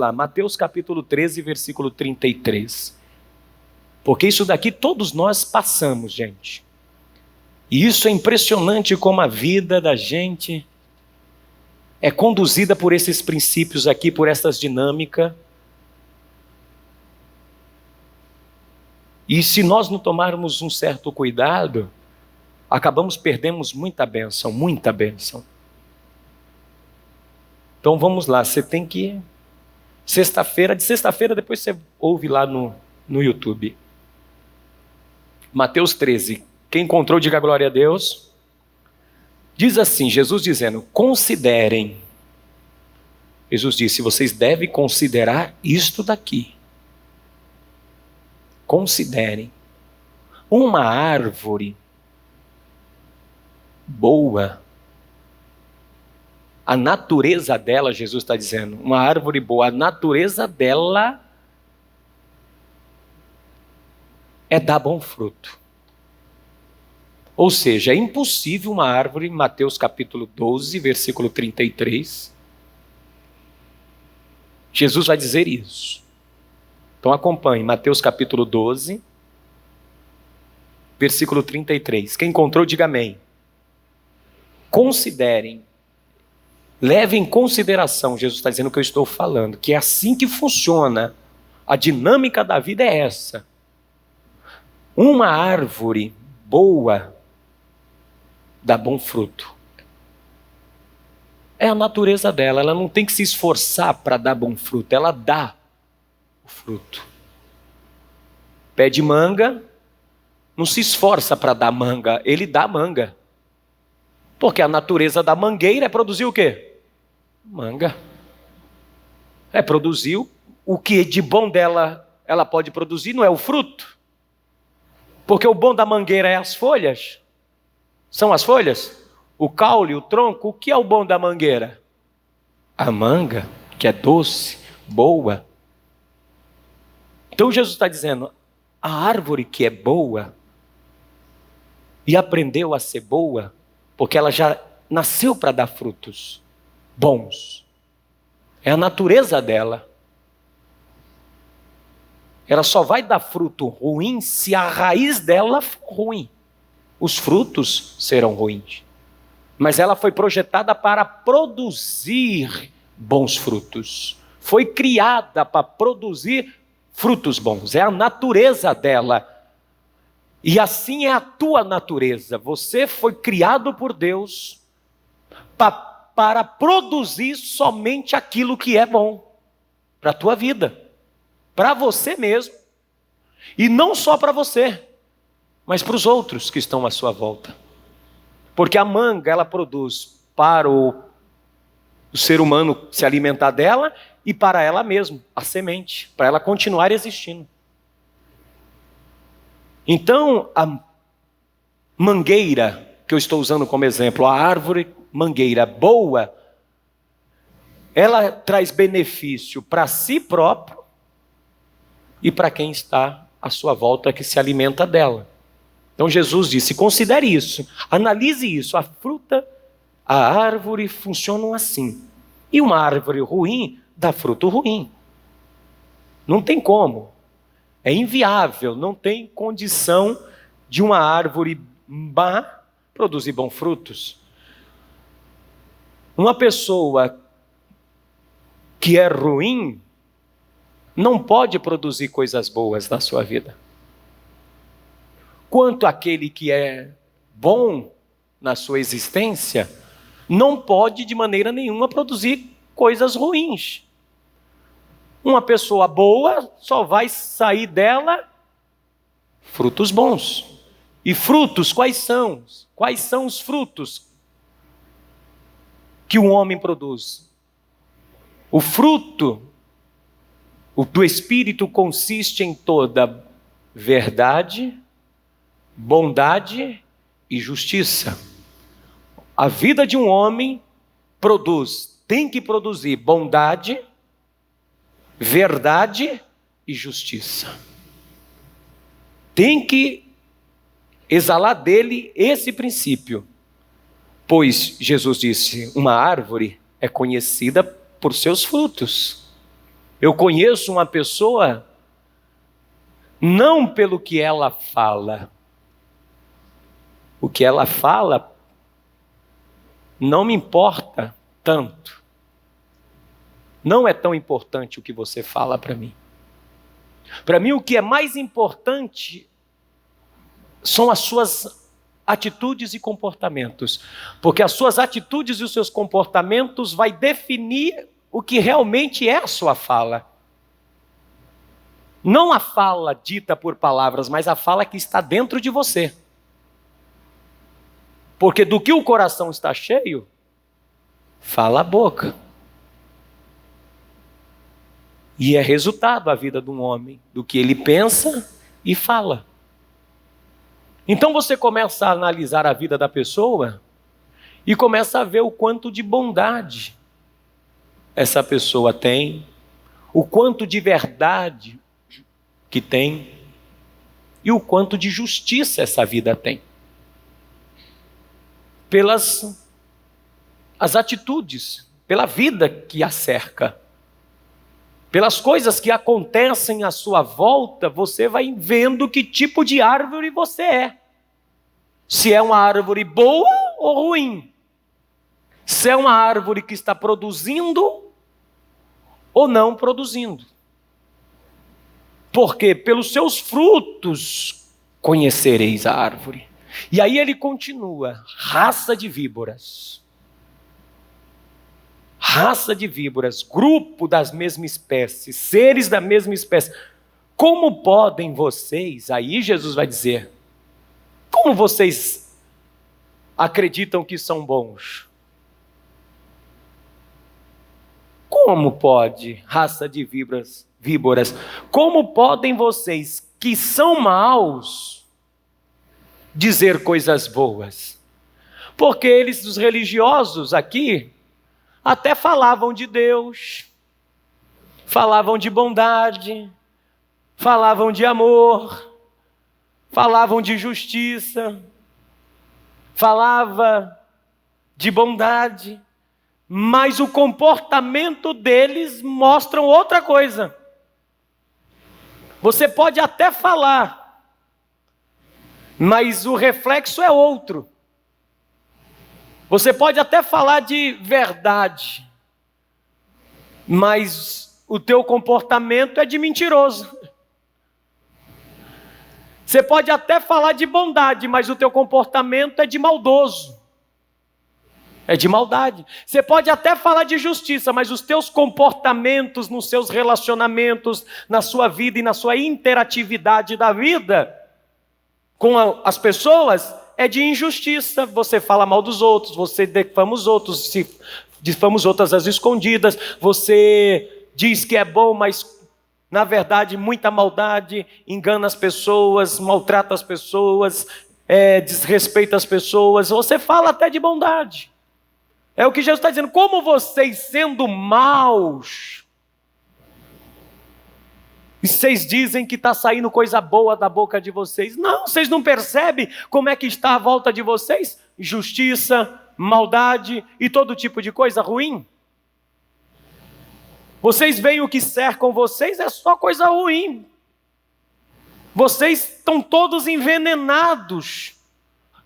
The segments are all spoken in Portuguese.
lá, Mateus capítulo 13, versículo 33. Porque isso daqui todos nós passamos, gente. E isso é impressionante como a vida da gente é conduzida por esses princípios aqui, por essas dinâmicas. E se nós não tomarmos um certo cuidado, perdemos muita bênção, muita bênção. Então vamos lá, você tem que... de sexta-feira depois você ouve lá no YouTube. Mateus 13, quem encontrou, diga glória a Deus. Diz assim, Jesus dizendo, considerem. Jesus disse, vocês devem considerar isto daqui. Considerem. Uma árvore boa, a natureza dela, Jesus está dizendo, uma árvore boa, a natureza dela é dar bom fruto. Ou seja, é impossível uma árvore, Mateus capítulo 12, versículo 33, Jesus vai dizer isso. Então acompanhe, Mateus capítulo 12, versículo 33. Quem encontrou, diga amém. Considerem, levem em consideração, Jesus está dizendo o que eu estou falando, que é assim que funciona, a dinâmica da vida é essa. Uma árvore boa dá bom fruto. É a natureza dela, ela não tem que se esforçar para dar bom fruto, ela dá o fruto. Pé de manga, não se esforça para dar manga, ele dá manga. Porque a natureza da mangueira é produzir o quê? Manga. É produzir o que de bom dela ela pode produzir, não é o fruto. Porque o bom da mangueira é as folhas. São as folhas? O caule, o tronco, o que é o bom da mangueira? A manga, que é doce, boa. Então Jesus está dizendo, a árvore que é boa e aprendeu a ser boa, porque ela já nasceu para dar frutos bons. É a natureza dela. Ela só vai dar fruto ruim se a raiz dela for ruim. Os frutos serão ruins. Mas ela foi projetada para produzir bons frutos. Foi criada para produzir frutos bons. É a natureza dela. E assim é a tua natureza. Você foi criado por Deus para produzir somente aquilo que é bom para a tua vida. Para você mesmo. E não só para você, mas para os outros que estão à sua volta. Porque a manga, ela produz para o ser humano se alimentar dela e para ela mesma, a semente, para ela continuar existindo. Então, a mangueira, que eu estou usando como exemplo, a árvore mangueira boa, ela traz benefício para si próprio e para quem está à sua volta que se alimenta dela. Então Jesus disse, considere isso, analise isso, a fruta, a árvore funcionam assim. E uma árvore ruim dá fruto ruim. Não tem como, é inviável, não tem condição de uma árvore má produzir bons frutos. Uma pessoa que é ruim não pode produzir coisas boas na sua vida. Quanto aquele que é bom na sua existência, não pode de maneira nenhuma produzir coisas ruins. Uma pessoa boa só vai sair dela frutos bons. E frutos quais são? Quais são os frutos que um homem produz? O fruto do Espírito consiste em toda verdade, bondade e justiça. A vida de um homem tem que produzir bondade, verdade e justiça. Tem que exalar dele esse princípio. Pois Jesus disse, uma árvore é conhecida por seus frutos. Eu conheço uma pessoa não pelo que ela fala. O que ela fala não me importa tanto. Não é tão importante o que você fala para mim. Para mim, o que é mais importante são as suas atitudes e comportamentos. Porque as suas atitudes e os seus comportamentos vai definir o que realmente é a sua fala. Não a fala dita por palavras, mas a fala que está dentro de você. Porque do que o coração está cheio, fala a boca. E é resultado a vida de um homem, do que ele pensa e fala. Então você começa a analisar a vida da pessoa e começa a ver o quanto de bondade essa pessoa tem, o quanto de verdade que tem e o quanto de justiça essa vida tem. Pelas as atitudes, pela vida que a cerca. Pelas coisas que acontecem à sua volta, você vai vendo que tipo de árvore você é. Se é uma árvore boa ou ruim. Se é uma árvore que está produzindo ou não produzindo. Porque pelos seus frutos conhecereis a árvore. E aí ele continua, raça de víboras. Raça de víboras, grupo das mesmas espécies, seres da mesma espécie. Como podem vocês, aí Jesus vai dizer, como vocês acreditam que são bons? Como pode, raça de víboras, como podem vocês que são maus dizer coisas boas? Porque eles, os religiosos aqui, até falavam de Deus, falavam de bondade, falavam de amor, falavam de justiça, falava de bondade, mas o comportamento deles mostra outra coisa. Você pode até falar, mas o reflexo é outro. Você pode até falar de verdade, mas o teu comportamento é de mentiroso. Você pode até falar de bondade, mas o teu comportamento é de maldoso. É de maldade. Você pode até falar de justiça, mas os teus comportamentos nos seus relacionamentos, na sua vida e na sua interatividade da vida com as pessoas, é de injustiça. Você fala mal dos outros, você difama os outros, difama os outros às escondidas, você diz que é bom, mas na verdade muita maldade, engana as pessoas, maltrata as pessoas, desrespeita as pessoas, você fala até de bondade. É o que Jesus está dizendo, como vocês sendo maus, e vocês dizem que está saindo coisa boa da boca de vocês. Não, vocês não percebem como é que está à volta de vocês? Justiça, maldade e todo tipo de coisa ruim. Vocês veem o que cercam vocês, é só coisa ruim. Vocês estão todos envenenados.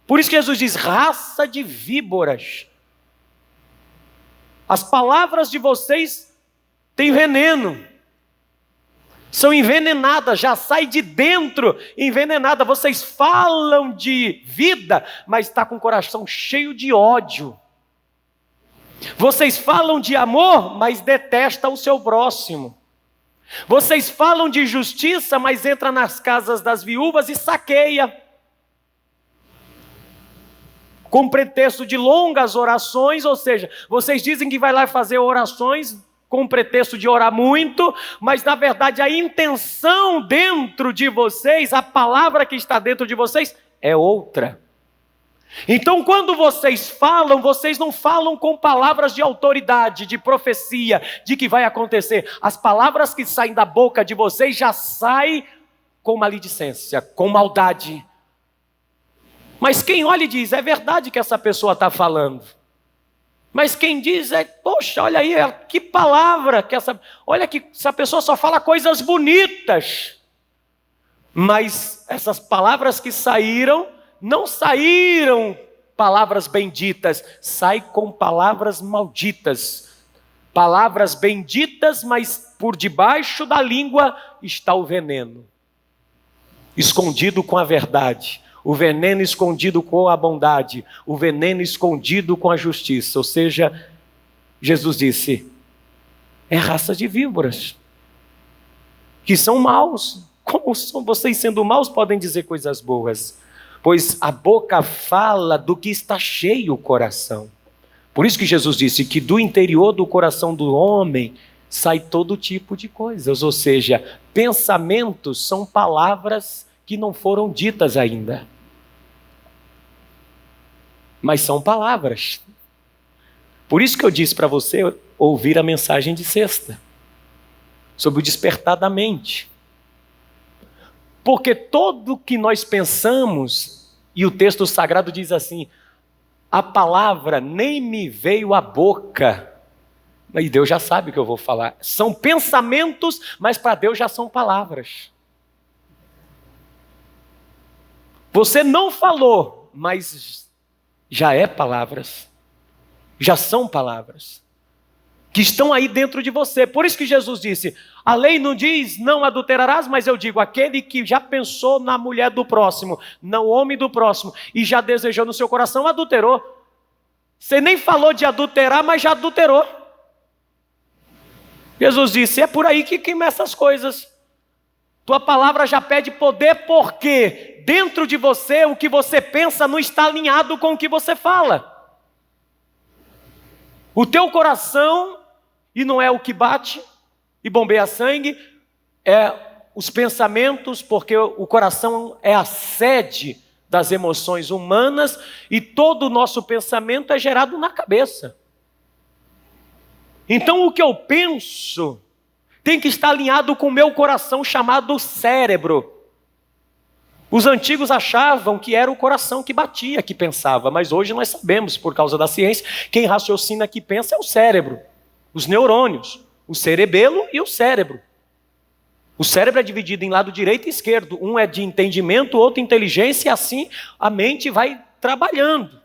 Por isso que Jesus diz, raça de víboras. As palavras de vocês têm veneno. São envenenadas, já sai de dentro envenenada. Vocês falam de vida, mas está com o coração cheio de ódio. Vocês falam de amor, mas detesta o seu próximo. Vocês falam de justiça, mas entra nas casas das viúvas e saqueia. Com pretexto de longas orações, ou seja, vocês dizem que vai lá fazer orações com pretexto de orar muito, mas na verdade a intenção dentro de vocês, a palavra que está dentro de vocês é outra. Então quando vocês não falam com palavras de autoridade, de profecia, de que vai acontecer. As palavras que saem da boca de vocês já saem com maledicência, com maldade. Mas quem olha e diz, é verdade que essa pessoa está falando. Mas quem diz poxa, olha aí, que palavra, olha que essa pessoa só fala coisas bonitas. Mas essas palavras que saíram, não saíram palavras benditas, sai com palavras malditas. Palavras benditas, mas por debaixo da língua está o veneno. Escondido com a verdade. O veneno escondido com a bondade. O veneno escondido com a justiça. Ou seja, Jesus disse, é raça de víboras. Que são maus. Como são vocês sendo maus podem dizer coisas boas? Pois a boca fala do que está cheio o coração. Por isso que Jesus disse que do interior do coração do homem sai todo tipo de coisas. Ou seja, pensamentos são palavras que não foram ditas ainda. Mas são palavras. Por isso que eu disse para você ouvir a mensagem de sexta. Sobre o despertar da mente. Porque tudo que nós pensamos, e o texto sagrado diz assim, a palavra nem me veio à boca, e Deus já sabe o que eu vou falar. São pensamentos, mas para Deus já são palavras. Você não falou, mas já é palavras. Já são palavras. Que estão aí dentro de você. Por isso que Jesus disse, a lei não diz não adulterarás, mas eu digo, aquele que já pensou na mulher do próximo, no homem do próximo, e já desejou no seu coração, adulterou. Você nem falou de adulterar, mas já adulterou. Jesus disse, é por aí que começam as coisas. Tua palavra já pede poder, porque dentro de você, o que você pensa não está alinhado com o que você fala. O teu coração, e não é o que bate e bombeia sangue, é os pensamentos, porque o coração é a sede das emoções humanas e todo o nosso pensamento é gerado na cabeça. Então o que eu penso tem que estar alinhado com o meu coração chamado cérebro. Os antigos achavam que era o coração que batia, que pensava, mas hoje nós sabemos, por causa da ciência, quem raciocina que pensa é o cérebro, os neurônios, o cerebelo e o cérebro. O cérebro é dividido em lado direito e esquerdo, um é de entendimento, outro inteligência, e assim a mente vai trabalhando.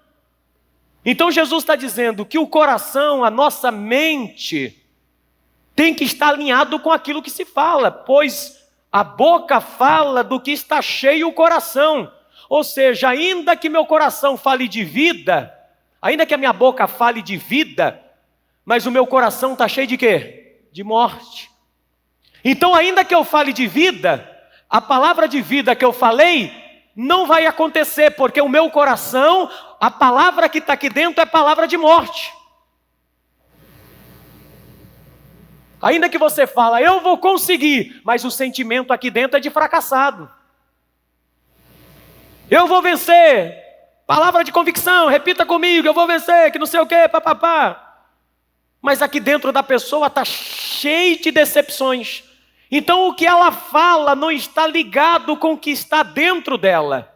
Então Jesus está dizendo que o coração, a nossa mente, tem que estar alinhado com aquilo que se fala, pois a boca fala do que está cheio o coração. Ou seja, ainda que meu coração fale de vida, ainda que a minha boca fale de vida, mas o meu coração está cheio de quê? De morte. Então, ainda que eu fale de vida, a palavra de vida que eu falei não vai acontecer, porque o meu coração, a palavra que está aqui dentro é palavra de morte. Ainda que você fala, eu vou conseguir, mas o sentimento aqui dentro é de fracassado. Eu vou vencer, palavra de convicção, repita comigo, eu vou vencer, que não sei o quê, papapá. Mas aqui dentro da pessoa está cheio de decepções. Então o que ela fala não está ligado com o que está dentro dela.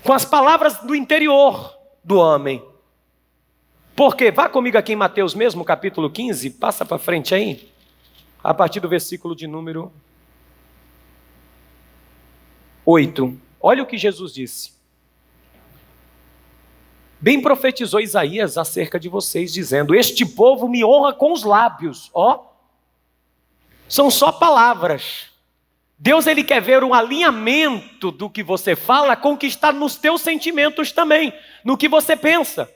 Com as palavras do interior do homem. Porque, vá comigo aqui em Mateus mesmo, capítulo 15, passa para frente aí, a partir do versículo de número 8. Olha o que Jesus disse. Bem profetizou Isaías acerca de vocês, dizendo, este povo me honra com os lábios. São só palavras. Deus ele quer ver um alinhamento do que você fala com o que está nos teus sentimentos também, no que você pensa.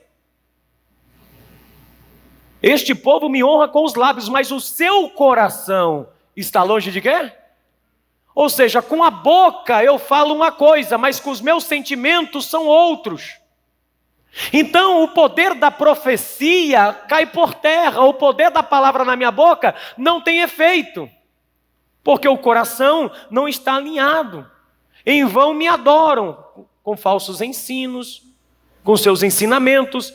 Este povo me honra com os lábios, mas o seu coração está longe de quê? Ou seja, com a boca eu falo uma coisa, mas com os meus sentimentos são outros. Então o poder da profecia cai por terra, o poder da palavra na minha boca não tem efeito, porque o coração não está alinhado. Em vão me adoram, com falsos ensinos, com seus ensinamentos,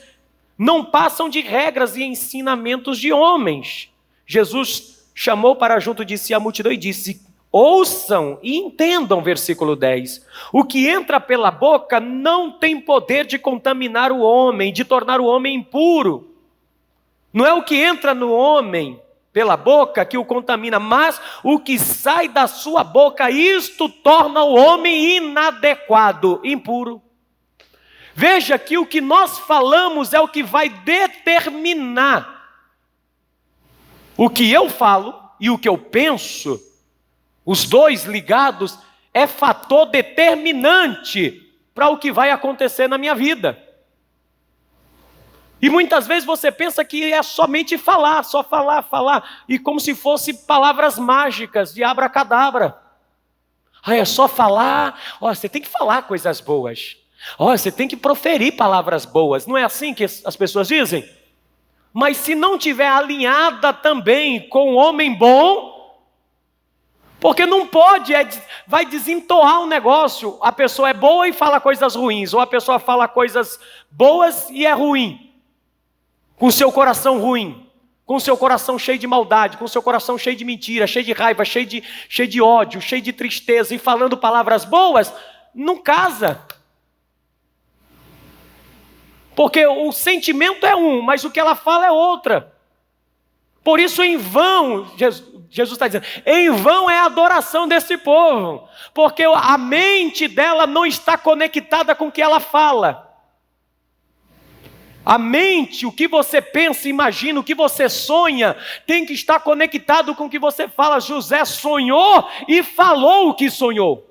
não passam de regras e ensinamentos de homens. Jesus chamou para junto de si a multidão e disse, Ouçam e entendam, versículo 10. O que entra pela boca não tem poder de contaminar o homem, de tornar o homem impuro. Não é o que entra no homem pela boca que o contamina, mas o que sai da sua boca, isto torna o homem inadequado, impuro. Veja que o que nós falamos é o que vai determinar o que eu falo e o que eu penso. Os dois ligados é fator determinante para o que vai acontecer na minha vida. E muitas vezes você pensa que é somente falar, só falar, falar, e como se fosse palavras mágicas de abracadabra. É só falar, você tem que falar coisas boas. Você tem que proferir palavras boas. Não é assim que as pessoas dizem? Mas se não tiver alinhada também com o homem bom, porque não pode, vai desentoar o negócio. A pessoa é boa e fala coisas ruins, ou a pessoa fala coisas boas e é ruim. Com o seu coração ruim, com o seu coração cheio de maldade, com o seu coração cheio de mentira, cheio de raiva, cheio de ódio, cheio de tristeza, e falando palavras boas, não casa. Porque o sentimento é um, mas o que ela fala é outra. Por isso, em vão, Jesus está dizendo, em vão é a adoração desse povo, porque a mente dela não está conectada com o que ela fala. A mente, o que você pensa, imagina, o que você sonha, tem que estar conectado com o que você fala. José sonhou e falou o que sonhou.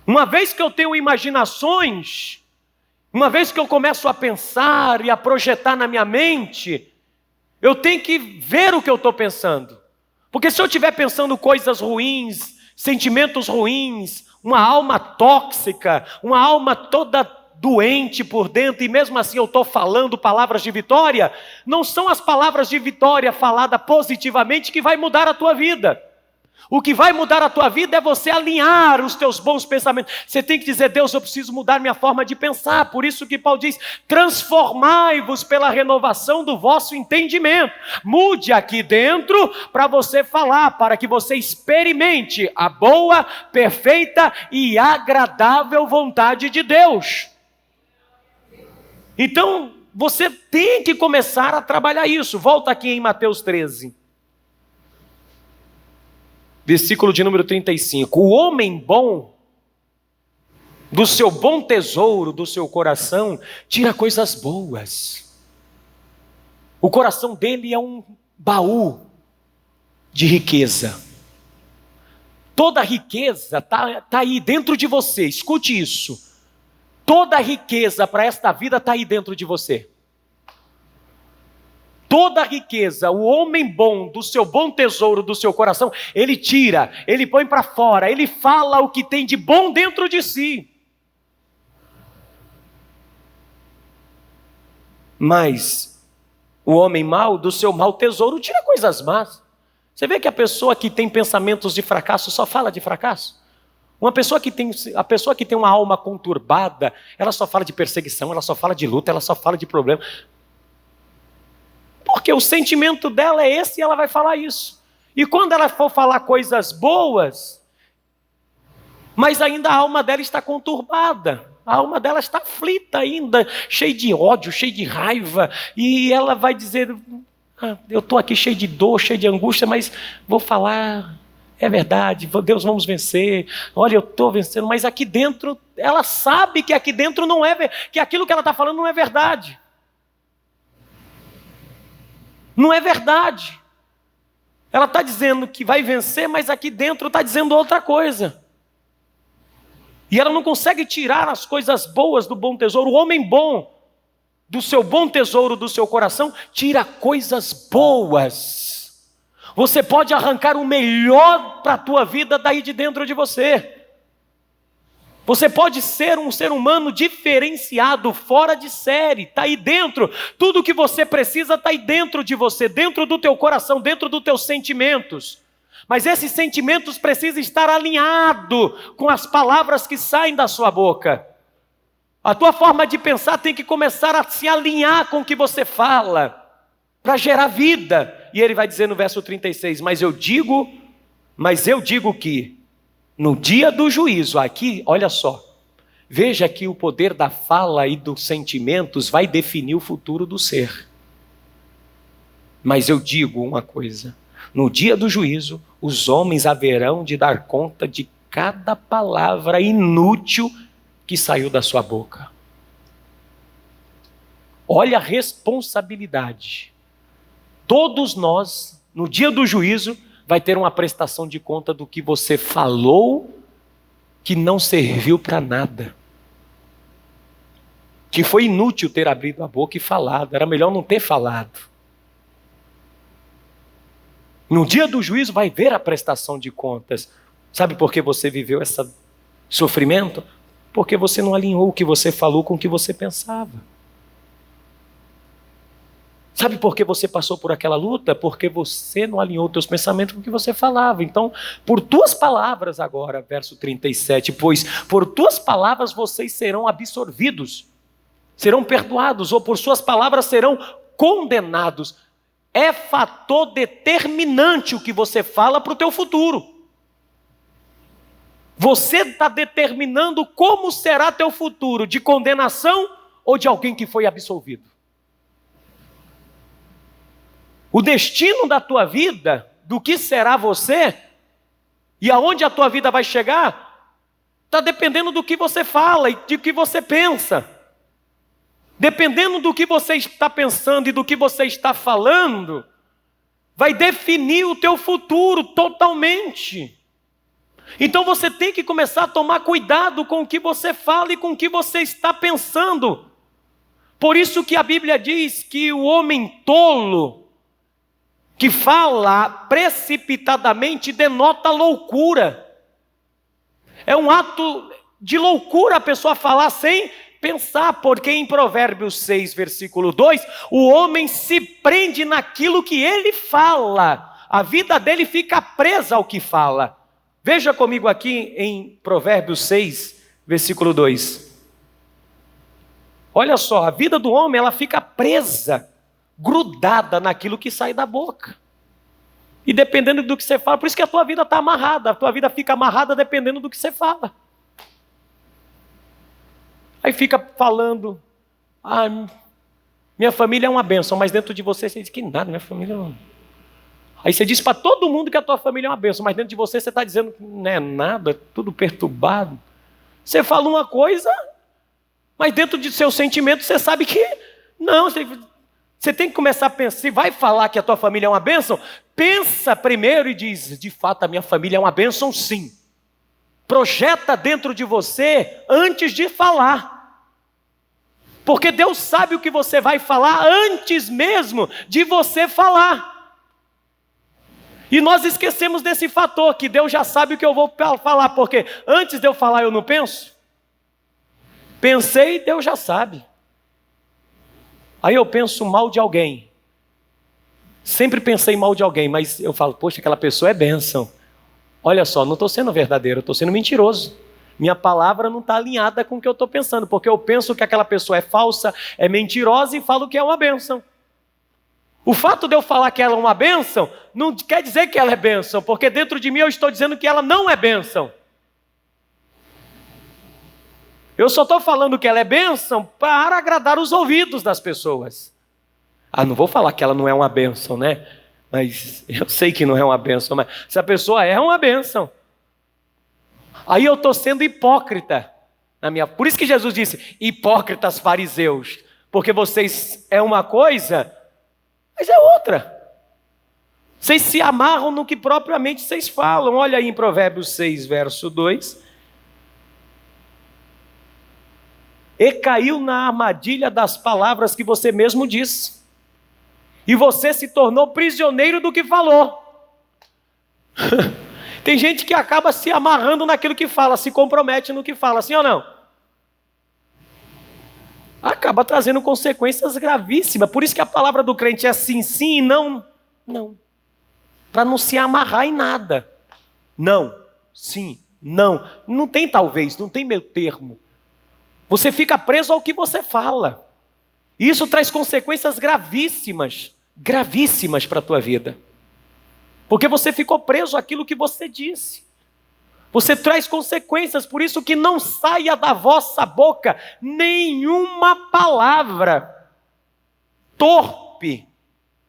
Uma vez que eu tenho imaginações, uma vez que eu começo a pensar e a projetar na minha mente, eu tenho que ver o que eu estou pensando. Porque se eu estiver pensando coisas ruins, sentimentos ruins, uma alma tóxica, uma alma toda doente por dentro, e mesmo assim eu estou falando palavras de vitória, não são as palavras de vitória faladas positivamente que vai mudar a tua vida. O que vai mudar a tua vida é você alinhar os teus bons pensamentos. Você tem que dizer, Deus, eu preciso mudar minha forma de pensar. Por isso que Paulo diz, transformai-vos pela renovação do vosso entendimento. Mude aqui dentro para você falar, para que você experimente a boa, perfeita e agradável vontade de Deus. Então, você tem que começar a trabalhar isso. Volta aqui em Mateus 13. Versículo de número 35. O homem bom, do seu bom tesouro, do seu coração, tira coisas boas. O coração dele é um baú de riqueza. Toda riqueza está aí dentro de você, escute isso. Toda riqueza para esta vida está aí dentro de você. Toda riqueza, o homem bom, do seu bom tesouro, do seu coração, ele tira, ele põe para fora, ele fala o que tem de bom dentro de si. Mas o homem mau, do seu mau tesouro, tira coisas más. Você vê que a pessoa que tem pensamentos de fracasso só fala de fracasso? A pessoa que tem uma alma conturbada, ela só fala de perseguição, ela só fala de luta, ela só fala de problema. Porque o sentimento dela é esse e ela vai falar isso. E quando ela for falar coisas boas, mas ainda a alma dela está conturbada, a alma dela está aflita ainda, cheia de ódio, cheia de raiva, e ela vai dizer, eu estou aqui cheio de dor, cheio de angústia, mas vou falar, é verdade, Deus, vamos vencer, olha, eu estou vencendo, mas aqui dentro, ela sabe que aqui dentro não é, que aquilo que ela está falando não é verdade. Não é verdade. Ela está dizendo que vai vencer, mas aqui dentro está dizendo outra coisa. E ela não consegue tirar as coisas boas do bom tesouro. O homem bom, do seu bom tesouro, do seu coração, tira coisas boas. Você pode arrancar o melhor para a tua vida daí de dentro de você. Você pode ser um ser humano diferenciado, fora de série, está aí dentro. Tudo o que você precisa está aí dentro de você, dentro do teu coração, dentro dos teus sentimentos. Mas esses sentimentos precisam estar alinhados com as palavras que saem da sua boca. A tua forma de pensar tem que começar a se alinhar com o que você fala, para gerar vida e ele vai dizer no verso 36, mas eu digo que no dia do juízo, aqui, olha só, veja que o poder da fala e dos sentimentos vai definir o futuro do ser. Mas eu digo uma coisa, no dia do juízo, os homens haverão de dar conta de cada palavra inútil que saiu da sua boca. Olha a responsabilidade. Todos nós, no dia do juízo, vai ter uma prestação de conta do que você falou que não serviu para nada. Que foi inútil ter abrido a boca e falado, era melhor não ter falado. No dia do juízo vai ver a prestação de contas. Sabe por que você viveu esse sofrimento? Porque você não alinhou o que você falou com o que você pensava. Sabe por que você passou por aquela luta? Porque você não alinhou os teus pensamentos com o que você falava. Então, por tuas palavras agora, verso 37, pois por tuas palavras vocês serão absorvidos, serão perdoados, ou por suas palavras serão condenados. É fator determinante o que você fala para o teu futuro. Você está determinando como será teu futuro, de condenação ou de alguém que foi absolvido. O destino da tua vida, do que será você, e aonde a tua vida vai chegar, está dependendo do que você fala e do que você pensa. Dependendo do que você está pensando e do que você está falando, vai definir o teu futuro totalmente. Então você tem que começar a tomar cuidado com o que você fala e com o que você está pensando. Por isso que a Bíblia diz que o homem tolo, que fala precipitadamente, denota loucura. É um ato de loucura a pessoa falar sem pensar, porque em Provérbios 6, versículo 2, o homem se prende naquilo que ele fala. A vida dele fica presa ao que fala. Veja comigo aqui em Provérbios 6, versículo 2. Olha só, a vida do homem ela fica presa, grudada naquilo que sai da boca. E dependendo do que você fala, por isso que a tua vida está amarrada, a tua vida fica amarrada dependendo do que você fala. Aí fica falando, minha família é uma bênção, mas dentro de você diz que nada, minha família não. Aí você diz para todo mundo que a tua família é uma bênção, mas dentro de você está dizendo que não é nada, é tudo perturbado. Você fala uma coisa, mas dentro de seus sentimentos você sabe que não. Você tem que começar a pensar, se vai falar que a tua família é uma bênção, pensa primeiro e diz, de fato a minha família é uma bênção sim. Projeta dentro de você antes de falar. Porque Deus sabe o que você vai falar antes mesmo de você falar. E nós esquecemos desse fator, que Deus já sabe o que eu vou falar, porque antes de eu falar eu não penso. Pensei, Deus já sabe. Aí eu penso mal de alguém. Sempre pensei mal de alguém, mas eu falo, poxa, aquela pessoa é bênção. Olha só, não estou sendo verdadeiro, estou sendo mentiroso. Minha palavra não está alinhada com o que eu estou pensando, porque eu penso que aquela pessoa é falsa, é mentirosa e falo que é uma bênção. O fato de eu falar que ela é uma bênção, não quer dizer que ela é bênção, porque dentro de mim eu estou dizendo que ela não é bênção. Eu só estou falando que ela é bênção para agradar os ouvidos das pessoas. Não vou falar que ela não é uma bênção, né? Mas eu sei que não é uma bênção, mas se a pessoa é uma bênção, aí eu estou sendo hipócrita. Por isso que Jesus disse, hipócritas fariseus, porque vocês é uma coisa, mas é outra. Vocês se amarram no que propriamente vocês falam. Olha aí em Provérbios 6, verso 2. E caiu na armadilha das palavras que você mesmo disse. E você se tornou prisioneiro do que falou. Tem gente que acaba se amarrando naquilo que fala, se compromete no que fala, sim ou não? Acaba trazendo consequências gravíssimas. Por isso que a palavra do crente é sim, sim e não, não. Para não se amarrar em nada. Não, sim, não. Não tem talvez, não tem meio termo. Você fica preso ao que você fala. Isso traz consequências gravíssimas. gravíssimas para a tua vida. Porque você ficou preso àquilo que você disse. Você traz consequências, por isso que não saia da vossa boca nenhuma palavra torpe,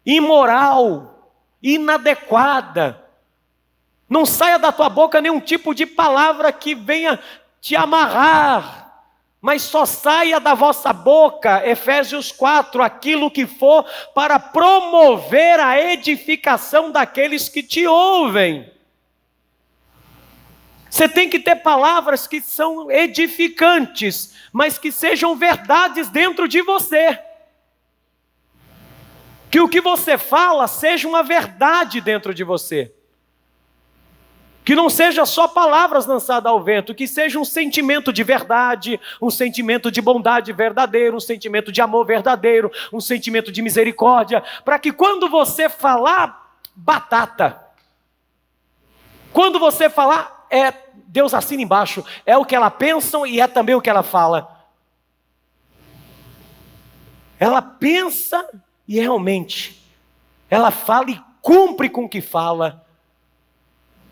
imoral, inadequada. Não saia da tua boca nenhum tipo de palavra que venha te amarrar. Mas só saia da vossa boca, Efésios 4, aquilo que for para promover a edificação daqueles que te ouvem. Você tem que ter palavras que são edificantes, mas que sejam verdades dentro de você. Que o que você fala seja uma verdade dentro de você. Que não seja só palavras lançadas ao vento, que seja um sentimento de verdade, um sentimento de bondade verdadeiro, um sentimento de amor verdadeiro, um sentimento de misericórdia, para que quando você falar, batata. Quando você falar, Deus assina embaixo, é o que ela pensa e é também o que ela fala. Ela pensa e realmente, ela fala e cumpre com o que fala.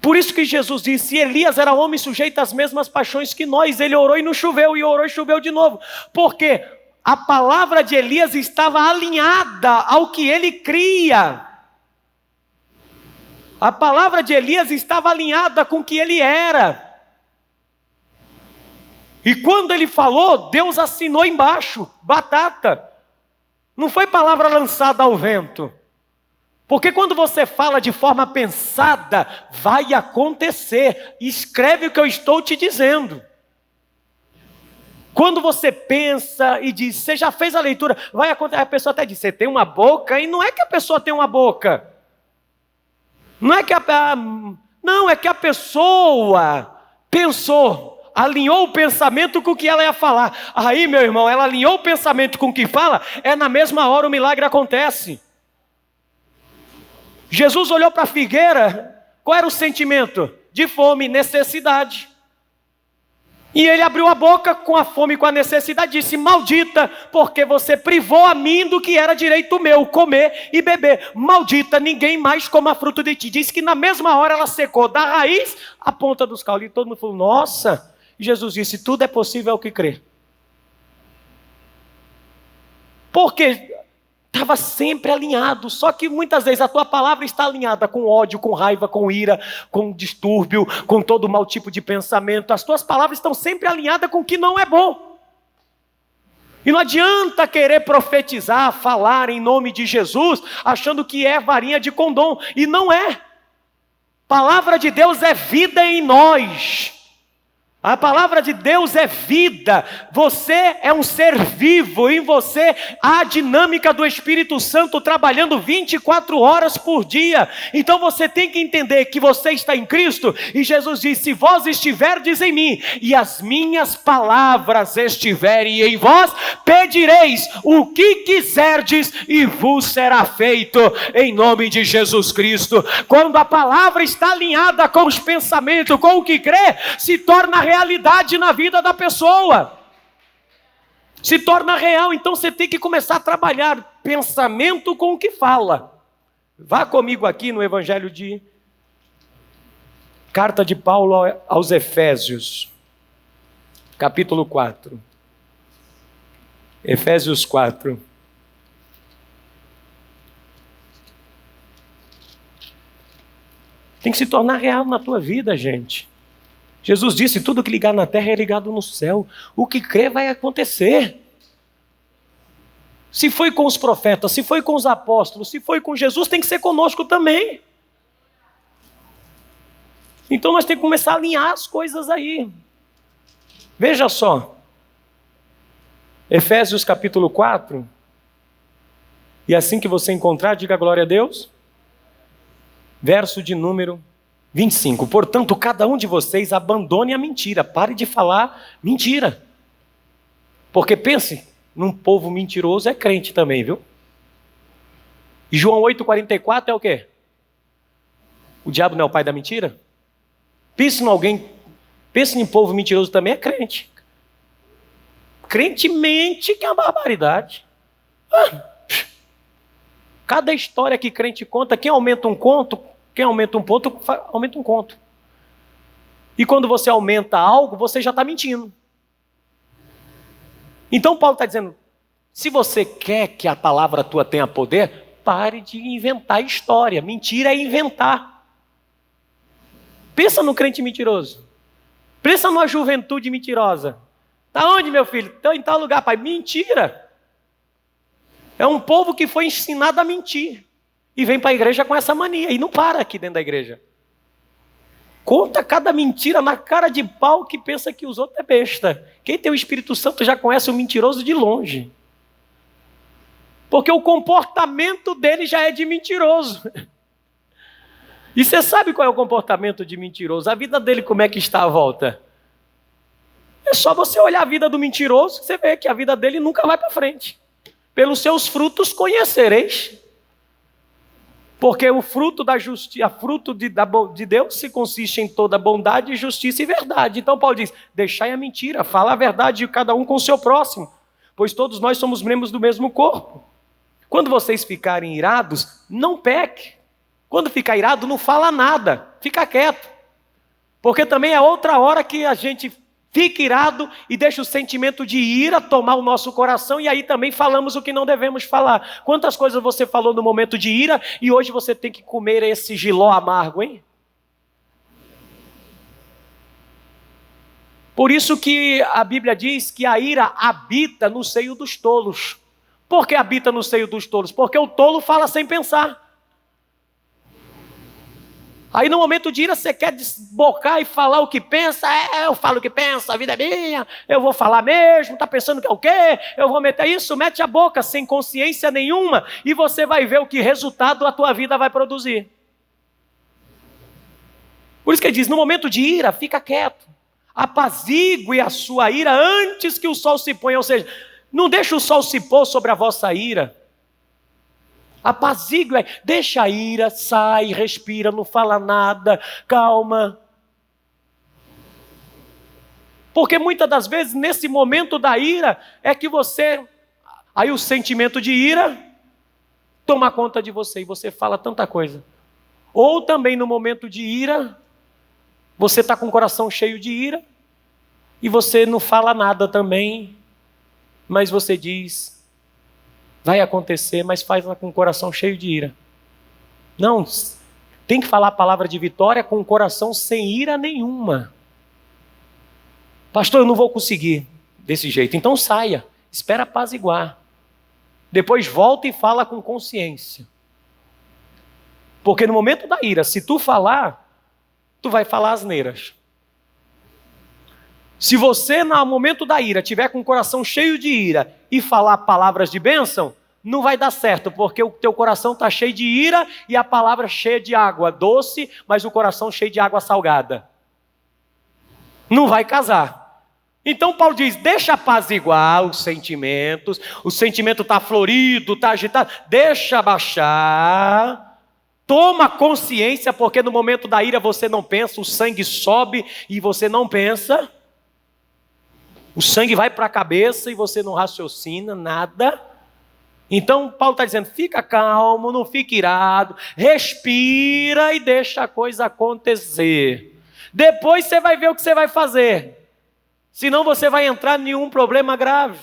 Por isso que Jesus disse, Elias era homem sujeito às mesmas paixões que nós, ele orou e não choveu, e orou e choveu de novo. Porque a palavra de Elias estava alinhada ao que ele cria. A palavra de Elias estava alinhada com o que ele era. E quando ele falou, Deus assinou embaixo, batata. Não foi palavra lançada ao vento. Porque quando você fala de forma pensada, vai acontecer. Escreve o que eu estou te dizendo. Quando você pensa e diz, você já fez a leitura, vai acontecer. A pessoa até diz, você tem uma boca, e não é que a pessoa tem uma boca. Não é que não, é que a pessoa pensou, alinhou o pensamento com o que ela ia falar. Aí, meu irmão, ela alinhou o pensamento com o que fala, na mesma hora o milagre acontece. Jesus olhou para a figueira, qual era o sentimento? De fome, necessidade. E ele abriu a boca com a fome e com a necessidade, disse, maldita, porque você privou a mim do que era direito meu, comer e beber. Maldita, ninguém mais coma fruto de ti. Diz que na mesma hora ela secou da raiz a ponta dos caules. E todo mundo falou, nossa. E Jesus disse, tudo é possível ao que crê. Porque estava sempre alinhado, só que muitas vezes a tua palavra está alinhada com ódio, com raiva, com ira, com distúrbio, com todo mau tipo de pensamento. As tuas palavras estão sempre alinhadas com o que não é bom. E não adianta querer profetizar, falar em nome de Jesus, achando que é varinha de condom, e não é. Palavra de Deus é vida em nós. A palavra de Deus é vida, você é um ser vivo, em você há a dinâmica do Espírito Santo trabalhando 24 horas por dia. Então você tem que entender que você está em Cristo, e Jesus disse, se vós estiverdes em mim, e as minhas palavras estiverem em vós, pedireis o que quiserdes, e vos será feito, em nome de Jesus Cristo. Quando a palavra está alinhada com os pensamentos, com o que crê, se torna realidade na vida da pessoa, se torna real. Então você tem que começar a trabalhar pensamento com o que fala. Vá comigo aqui no Evangelho de Carta de Paulo aos Efésios, capítulo 4. Efésios 4. Tem que se tornar real na tua vida, gente. Jesus disse, tudo que ligar na terra é ligado no céu. O que crê vai acontecer. Se foi com os profetas, se foi com os apóstolos, se foi com Jesus, tem que ser conosco também. Então nós temos que começar a alinhar as coisas aí. Veja só. Efésios capítulo 4. E assim que você encontrar, diga glória a Deus. Verso de número 25. Portanto, cada um de vocês abandone a mentira. Pare de falar mentira. Porque pense, num povo mentiroso é crente também, viu? E João 8,44 é o quê? O diabo não é o pai da mentira? Pense em povo mentiroso também é crente. Crente mente que é uma barbaridade. cada história que crente conta, quem aumenta um conto, quem aumenta um ponto, aumenta um conto. E quando você aumenta algo, você já está mentindo. Então Paulo está dizendo, se você quer que a palavra tua tenha poder, pare de inventar história. Mentira é inventar. Pensa no crente mentiroso. Pensa numa juventude mentirosa. Está onde, meu filho? Estou em tal lugar, pai. Mentira. É um povo que foi ensinado a mentir. E vem para a igreja com essa mania. E não para aqui dentro da igreja. Conta cada mentira na cara de pau que pensa que os outros é besta. Quem tem o Espírito Santo já conhece o mentiroso de longe. Porque o comportamento dele já é de mentiroso. E você sabe qual é o comportamento de mentiroso? A vida dele como é que está à volta? É só você olhar a vida do mentiroso que você vê que a vida dele nunca vai para frente. Pelos seus frutos conhecereis. Porque o fruto da justiça, de Deus se consiste em toda bondade, justiça e verdade. Então Paulo diz, deixai a mentira, fala a verdade de cada um com o seu próximo, pois todos nós somos membros do mesmo corpo. Quando vocês ficarem irados, não peque. Quando ficar irado, não fala nada, fica quieto. Porque também é outra hora que a gente fica irado e deixa o sentimento de ira tomar o nosso coração e aí também falamos o que não devemos falar. Quantas coisas você falou no momento de ira e hoje você tem que comer esse jiló amargo, hein? Por isso que a Bíblia diz que a ira habita no seio dos tolos. Por que habita no seio dos tolos? Porque o tolo fala sem pensar. Aí no momento de ira você quer desbocar e falar o que pensa. Eu falo o que penso, a vida é minha, eu vou falar mesmo, tá pensando que é o quê? Eu vou meter isso, mete a boca sem consciência nenhuma e você vai ver o que resultado a tua vida vai produzir. Por isso que ele diz, no momento de ira, fica quieto. Apazigue a sua ira antes que o sol se ponha, ou seja, não deixa o sol se pôr sobre a vossa ira. Apazigue, deixa a ira, sai, respira, não fala nada, calma. Porque muitas das vezes, nesse momento da ira, é que aí o sentimento de ira toma conta de você e você fala tanta coisa. Ou também no momento de ira, você está com o coração cheio de ira e você não fala nada também, mas você diz... vai acontecer, mas faz com o coração cheio de ira. Não, tem que falar a palavra de vitória com o coração sem ira nenhuma. Pastor, eu não vou conseguir desse jeito. Então saia, espera apaziguar. Depois volta e fala com consciência. Porque no momento da ira, se tu falar, tu vai falar asneiras. Se você, no momento da ira, tiver com o coração cheio de ira e falar palavras de bênção, não vai dar certo, porque o teu coração está cheio de ira e a palavra cheia de água doce, mas o coração cheio de água salgada. Não vai casar. Então Paulo diz, deixa apaziguar os sentimentos, o sentimento está florido, está agitado, deixa baixar, toma consciência, porque no momento da ira você não pensa, o sangue sobe e você não pensa. O sangue vai para a cabeça e você não raciocina nada. Então Paulo está dizendo, fica calmo, não fique irado, respira e deixa a coisa acontecer. Depois você vai ver o que você vai fazer. Senão você vai entrar em um problema grave.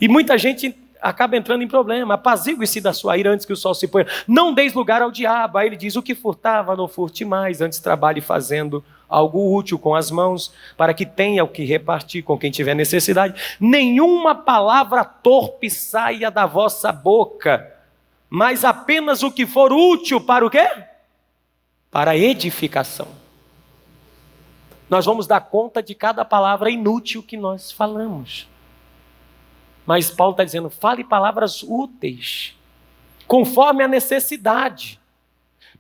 E muita gente acaba entrando em problema. Apazigue-se da sua ira antes que o sol se ponha. Não deis lugar ao diabo. Aí ele diz, o que furtava, não furte mais, antes trabalhe fazendo algo útil com as mãos, para que tenha o que repartir com quem tiver necessidade. Nenhuma palavra torpe saia da vossa boca, mas apenas o que for útil para o quê? Para edificação. Nós vamos dar conta de cada palavra inútil que nós falamos. Mas Paulo está dizendo, fale palavras úteis, conforme a necessidade,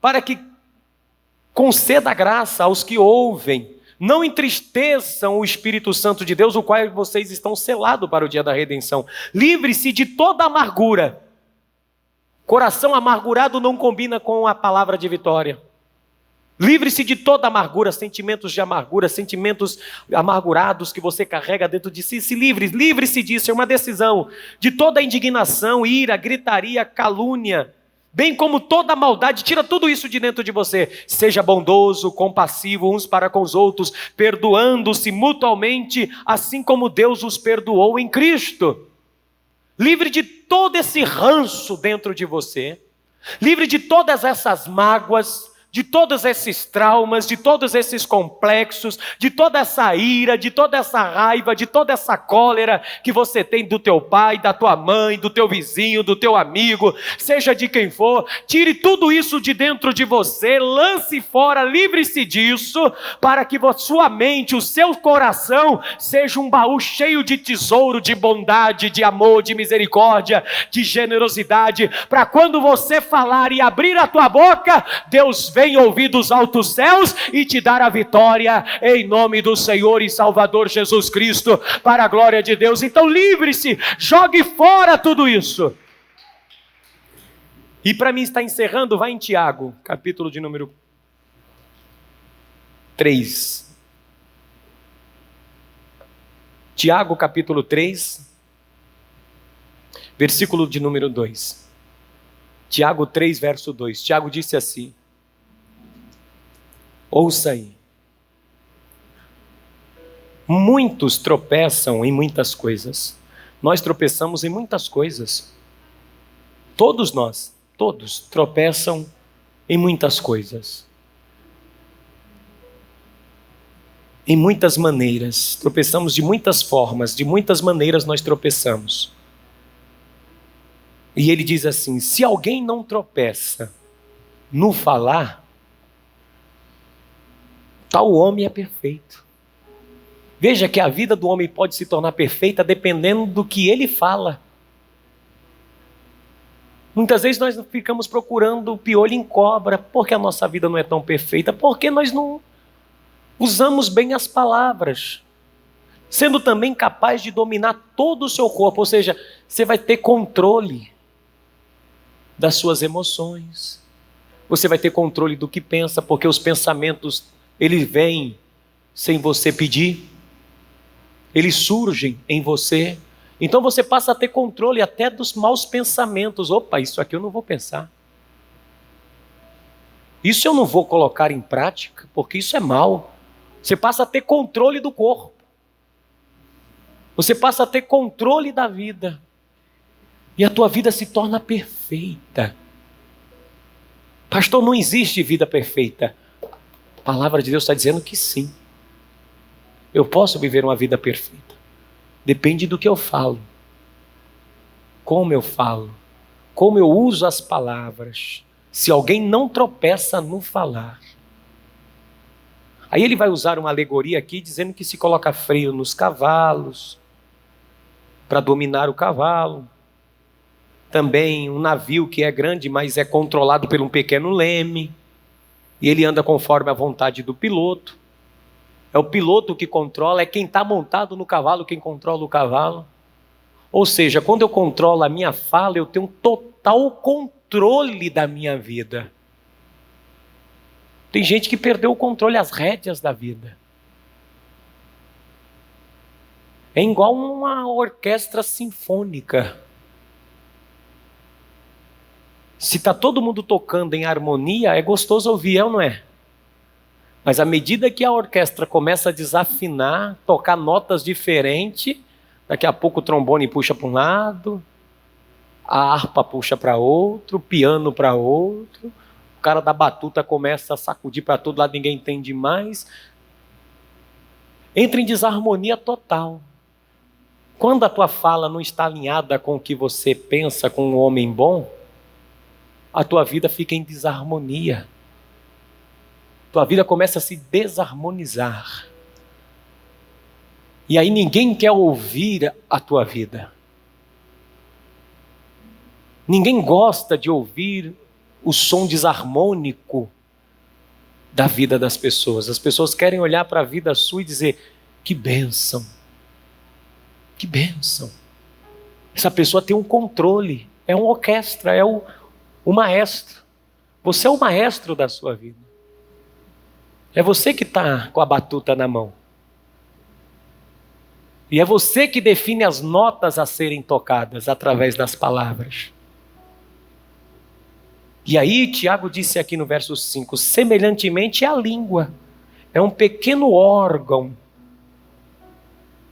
para que conceda graça aos que ouvem. Não entristeçam o Espírito Santo de Deus, o qual vocês estão selados para o dia da redenção. Livre-se de toda amargura. Coração amargurado não combina com a palavra de vitória. Livre-se de toda amargura, sentimentos amargurados que você carrega dentro de si. Se livre-se disso, é uma decisão. De toda indignação, ira, gritaria, calúnia, bem como toda maldade, tira tudo isso de dentro de você. Seja bondoso, compassivo uns para com os outros, perdoando-se mutualmente, assim como Deus os perdoou em Cristo. Livre de todo esse ranço dentro de você, livre de todas essas mágoas, de todos esses traumas, de todos esses complexos, de toda essa ira, de toda essa raiva, de toda essa cólera que você tem do teu pai, da tua mãe, do teu vizinho, do teu amigo, seja de quem for. Tire tudo isso de dentro de você, lance fora, livre-se disso, para que sua mente, o seu coração, seja um baú cheio de tesouro, de bondade, de amor, de misericórdia, de generosidade, para quando você falar e abrir a tua boca, Deus vem ouvir dos altos céus e te dar a vitória, em nome do Senhor e Salvador Jesus Cristo, para a glória de Deus. Então livre-se, jogue fora tudo isso. E para mim estar encerrando, vai em Tiago, capítulo de número 3. Tiago, capítulo 3, versículo de número 2. Tiago 3, verso 2. Tiago disse assim: ouça aí. Muitos tropeçam em muitas coisas. Nós tropeçamos em muitas coisas. Todos nós, todos tropeçam em muitas coisas. Em muitas maneiras. Tropeçamos de muitas formas, de muitas maneiras nós tropeçamos. E ele diz assim: se alguém não tropeça no falar, tal homem é perfeito. Veja que a vida do homem pode se tornar perfeita dependendo do que ele fala. Muitas vezes nós ficamos procurando piolho em cobra, porque a nossa vida não é tão perfeita, porque nós não usamos bem as palavras. Sendo também capaz de dominar todo o seu corpo, ou seja, você vai ter controle das suas emoções. Você vai ter controle do que pensa, porque os pensamentos, eles vêm sem você pedir. Eles surgem em você. Então você passa a ter controle até dos maus pensamentos. Opa, isso aqui eu não vou pensar. Isso eu não vou colocar em prática, porque isso é mal. Você passa a ter controle do corpo. Você passa a ter controle da vida. E a tua vida se torna perfeita. Pastor, não existe vida perfeita. A palavra de Deus está dizendo que sim. Eu posso viver uma vida perfeita. Depende do que eu falo. Como eu falo. Como eu uso as palavras. Se alguém não tropeça no falar. Aí ele vai usar uma alegoria aqui dizendo que se coloca freio nos cavalos para dominar o cavalo. Também um navio que é grande, mas é controlado por um pequeno leme. E ele anda conforme a vontade do piloto. É o piloto que controla, é quem está montado no cavalo, quem controla o cavalo. Ou seja, quando eu controlo a minha fala, eu tenho um total controle da minha vida. Tem gente que perdeu o controle, as rédeas da vida. É igual uma orquestra sinfônica. Se está todo mundo tocando em harmonia, é gostoso ouvir, é ou não é? Mas à medida que a orquestra começa a desafinar, tocar notas diferentes, daqui a pouco o trombone puxa para um lado, a harpa puxa para outro, o piano para outro, o cara da batuta começa a sacudir para todo lado, ninguém entende mais. Entra em desarmonia total. Quando a tua fala não está alinhada com o que você pensa, com um homem bom, a tua vida fica em desarmonia. Tua vida começa a se desarmonizar. E aí ninguém quer ouvir a tua vida. Ninguém gosta de ouvir o som desarmônico da vida das pessoas. As pessoas querem olhar para a vida sua e dizer: que bênção. Que bênção. Essa pessoa tem um controle. É uma orquestra, é o maestro. Você é o maestro da sua vida. É você que está com a batuta na mão. E é você que define as notas a serem tocadas através das palavras. E aí, Tiago disse aqui no verso 5, semelhantemente a língua é um pequeno órgão.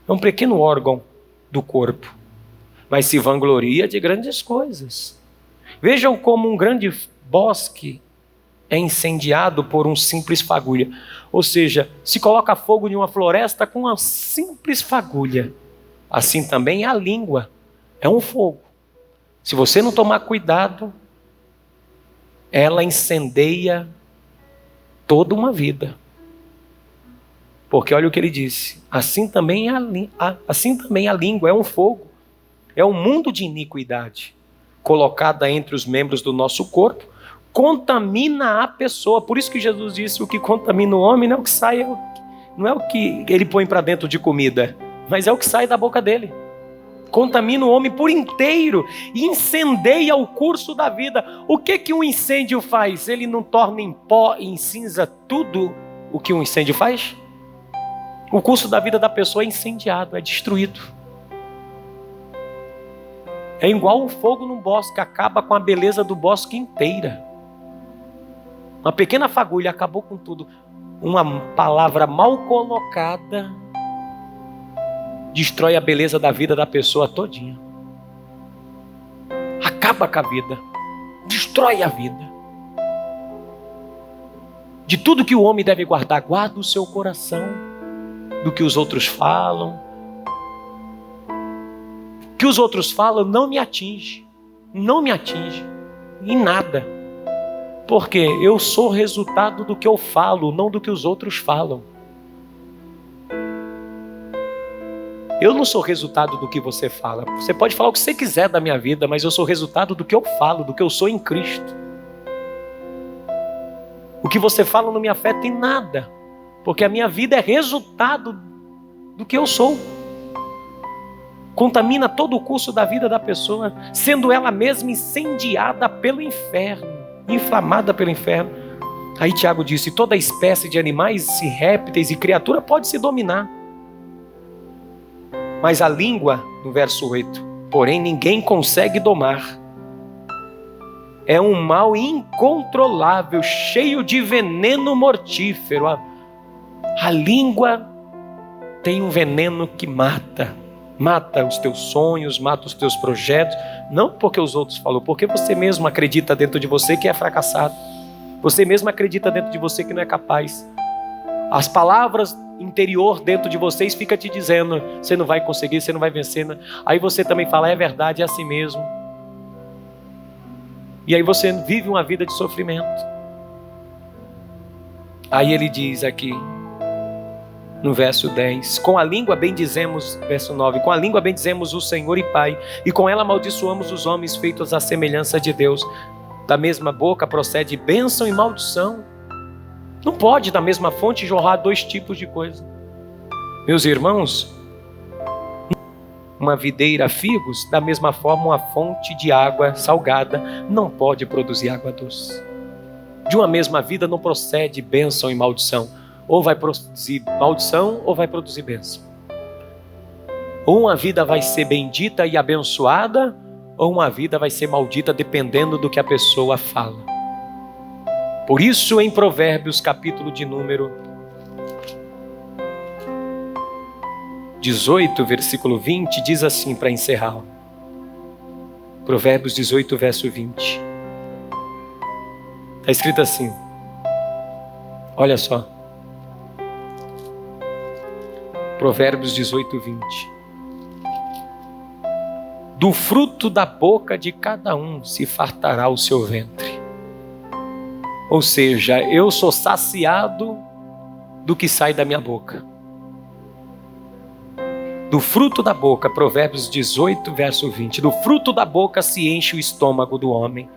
É um pequeno órgão do corpo, mas se vangloria de grandes coisas. Vejam como um grande bosque é incendiado por um simples fagulha. Ou seja, se coloca fogo em uma floresta com uma simples fagulha. Assim também a língua é um fogo. Se você não tomar cuidado, ela incendeia toda uma vida. Porque olha o que ele disse, assim também a língua é um fogo, é um mundo de iniquidade, colocada entre os membros do nosso corpo, contamina a pessoa. Por isso que Jesus disse, o que contamina o homem não é o que sai, não é o que ele põe para dentro de comida, mas é o que sai da boca dele. Contamina o homem por inteiro e incendeia o curso da vida. O que um incêndio faz? Ele não torna em pó e em cinza tudo o que um incêndio faz? O curso da vida da pessoa é incendiado, é destruído. É igual um fogo num bosque, acaba com a beleza do bosque inteira. Uma pequena fagulha acabou com tudo. Uma palavra mal colocada destrói a beleza da vida da pessoa todinha. Acaba com a vida. Destrói a vida. De tudo que o homem deve guardar, guarda o seu coração. Do que os outros falam. O que os outros falam não me atinge. Não me atinge. Em nada. Porque eu sou resultado do que eu falo, não do que os outros falam. Eu não sou resultado do que você fala. Você pode falar o que você quiser da minha vida, mas eu sou resultado do que eu falo, do que eu sou em Cristo. O que você fala não me afeta em nada, porque a minha vida é resultado do que eu sou. Contamina todo o curso da vida da pessoa, sendo ela mesma incendiada pelo inferno, inflamada pelo inferno. Aí Tiago disse, toda espécie de animais, e répteis e criatura pode se dominar. Mas a língua, no verso 8, porém ninguém consegue domar. É um mal incontrolável, cheio de veneno mortífero. A língua tem um veneno que mata. Mata os teus sonhos, mata os teus projetos. Não porque os outros falam, porque você mesmo acredita dentro de você que é fracassado. Você mesmo acredita dentro de você que não é capaz. As palavras interior dentro de vocês fica te dizendo, você não vai conseguir, você não vai vencer. Aí você também fala, é verdade, é assim mesmo. E aí você vive uma vida de sofrimento. Aí ele diz aqui, no verso 10, com a língua bendizemos, verso 9, com a língua bendizemos o Senhor e Pai, e com ela amaldiçoamos os homens feitos à semelhança de Deus. Da mesma boca procede bênção e maldição. Não pode da mesma fonte jorrar dois tipos de coisa. Meus irmãos, uma videira figos, da mesma forma uma fonte de água salgada não pode produzir água doce. De uma mesma vida não procede bênção e maldição. Ou vai produzir maldição ou vai produzir bênção. Ou uma vida vai ser bendita e abençoada, ou uma vida vai ser maldita dependendo do que a pessoa fala. Por isso em Provérbios, capítulo de número 18, versículo 20, diz assim para encerrar. Provérbios 18, verso 20. Está escrito assim. Olha só. Provérbios 18, 20. Do fruto da boca de cada um se fartará o seu ventre. Ou seja, eu sou saciado do que sai da minha boca. Do fruto da boca, Provérbios 18, verso 20. Do fruto da boca se enche o estômago do homem.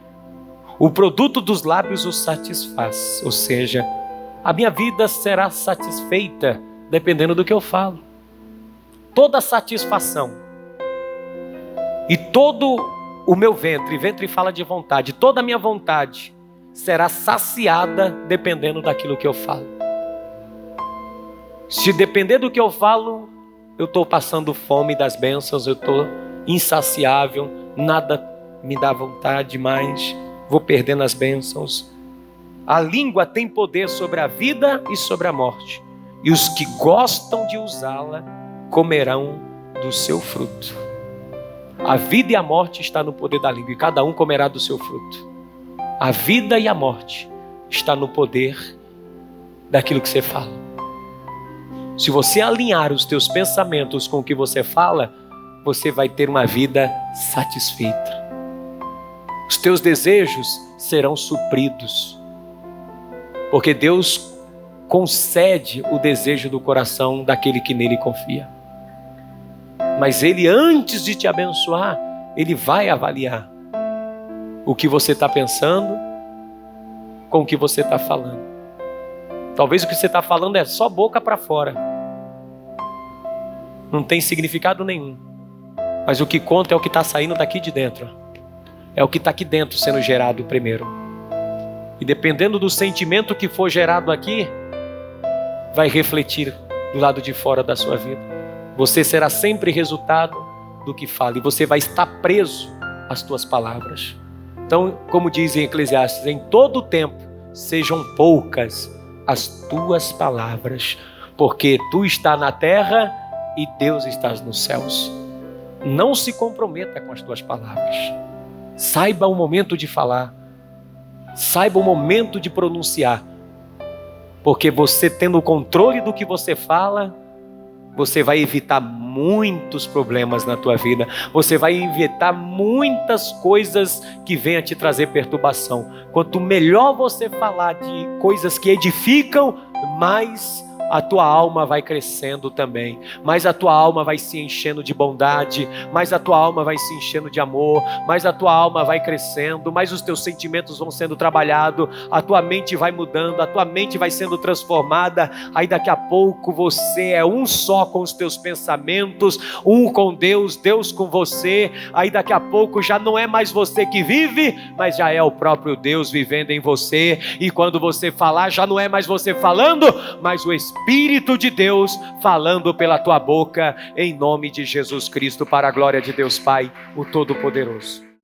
O produto dos lábios o satisfaz. Ou seja, a minha vida será satisfeita dependendo do que eu falo. Toda satisfação e todo o meu ventre fala de vontade, toda a minha vontade será saciada dependendo daquilo que eu falo. Se depender do que eu falo, eu estou passando fome das bênçãos, eu estou insaciável, nada me dá vontade mais, vou perdendo as bênçãos. A língua tem poder sobre a vida e sobre a morte, e os que gostam de usá-la comerão do seu fruto. A vida e a morte está no poder da língua, e cada um comerá do seu fruto. A vida e a morte está no poder daquilo que você fala. Se você alinhar os teus pensamentos com o que você fala, você vai ter uma vida satisfeita. Os teus desejos serão supridos, porque Deus concede o desejo do coração daquele que nele confia. Mas Ele, antes de te abençoar, Ele vai avaliar o que você está pensando com o que você está falando. Talvez o que você está falando é só boca para fora, não tem significado nenhum. Mas o que conta é o que está saindo daqui de dentro. É o que está aqui dentro sendo gerado primeiro. E dependendo do sentimento que for gerado aqui, vai refletir do lado de fora da sua vida. Você será sempre resultado do que fala. E você vai estar preso às tuas palavras. Então, como diz em Eclesiastes, em todo tempo sejam poucas as tuas palavras, porque tu estás na terra e Deus está nos céus. Não se comprometa com as tuas palavras. Saiba o momento de falar. Saiba o momento de pronunciar. Porque você tendo o controle do que você fala, você vai evitar muitos problemas na tua vida. Você vai evitar muitas coisas que venham te trazer perturbação. Quanto melhor você falar de coisas que edificam, mais a tua alma vai crescendo também, mais a tua alma vai se enchendo de bondade, mais a tua alma vai se enchendo de amor, mais a tua alma vai crescendo, mais os teus sentimentos vão sendo trabalhados, a tua mente vai mudando, a tua mente vai sendo transformada. Aí daqui a pouco você é um só com os teus pensamentos, um com Deus, Deus com você. Aí daqui a pouco já não é mais você que vive, mas já é o próprio Deus vivendo em você. E quando você falar, já não é mais você falando, mas o Espírito de Deus falando pela tua boca, em nome de Jesus Cristo, para a glória de Deus Pai, o Todo-Poderoso.